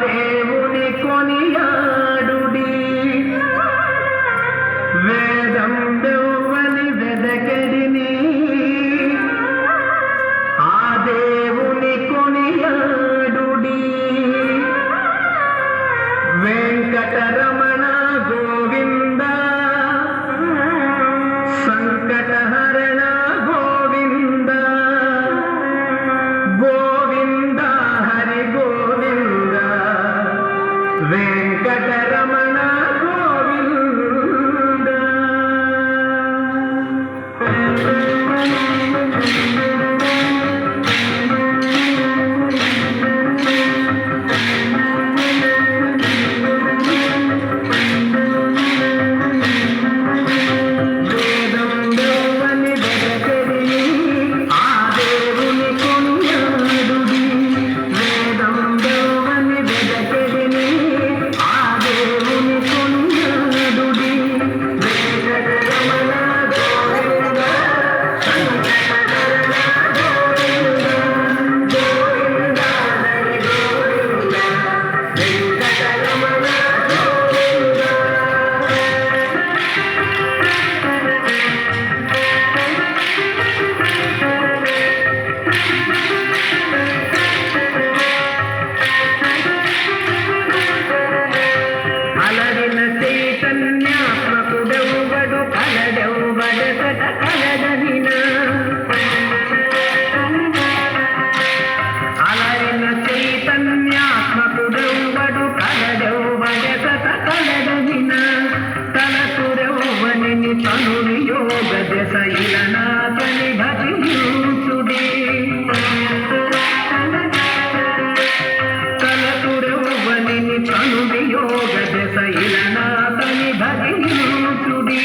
దేవుని కొనియాడుడి వేదం దెవ్వని వెదకెడిని ఆ దేవుని కొనియాడుడి వెంకటరమణ గోవింద సంకటహరణ గోవింద గోవింద హరి గోవింద వెంకటరమణ గోవింద అలరిన చైతన్యాత్మకుడెవ్వడు కలడెవ్వడెసట కలడనిన అలరిన చైతన్యాత్మకుడెవ్వడు కలడెవ్వడెసట కలడనిన తలతురెవ్వనిని తనుని యోగ దశ ఇలనాథని భజించుడి తలతురెవ్వనిని తనుని యోగ దశ ఇలనాథని భజించుడి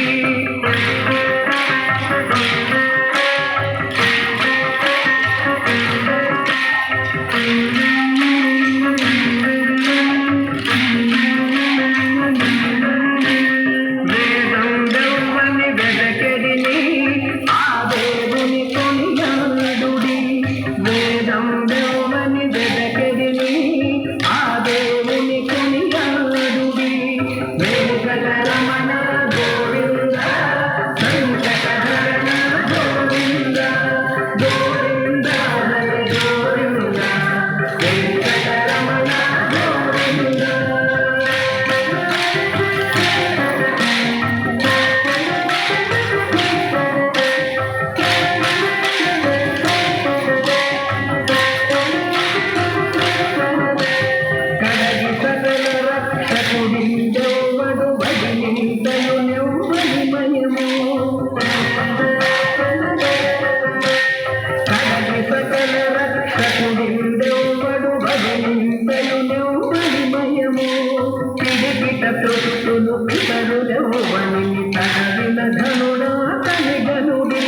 వేదం దెవ్వని వెదకెడిని ఆ దేవుని కొనియాడుడి వేదం దెవ్వని వెదకెడిని ఆ దేవుని కొనియాడుడి వెంకటరమణ గోవింద సంకటహరణ గోవింద గోవింద హరి గోవింద వెంకటరమణ గోవింద కడగి సకల రక్షకుడిందెవ్వడు భజింతయు నెవ్వని మయము కడగి సకల రక్షకుడిందెవ్వడు భజింతయు నెవ్వని మయము పిడికిట తొట్టులు పితరులెవ్వని తడవిన ధనుడా కలిగనుడి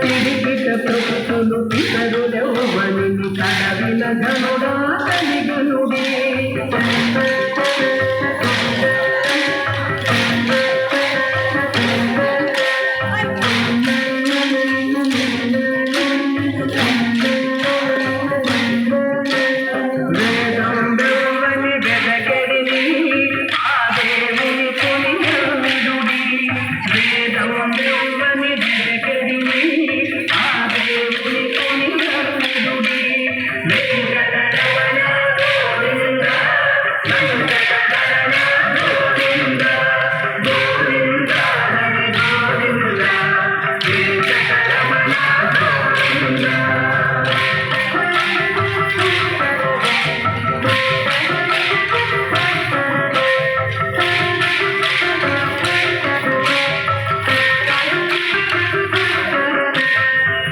పిడికిట తొట్టులు పితరులెవ్వని తడవిన ధనుడా కలిగనుడి వేదం దెవ్వని వెదకెడిని ఆ దేవుని కొనియాడుడి వేదం దెవ్వని వెదకెడిని ఆ దేవుని కొనియాడుడి వెంకటరమణ గోవింద సంకటహరణ గోవింద గోవింద హరి గోవింద వెంకటరమణ గోవింద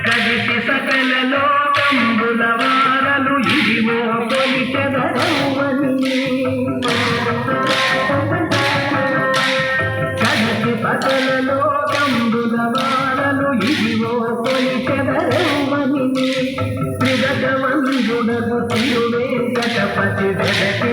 కదిసి సకల లోకంబుల వారలు ఇదివో కొలిచెదరవని కదిసి సకల లోకంబుల వారలు ఇదివో కొలిచెదరవని త్రిగజవంజుడగు తిరువేంకటపతి వెదకి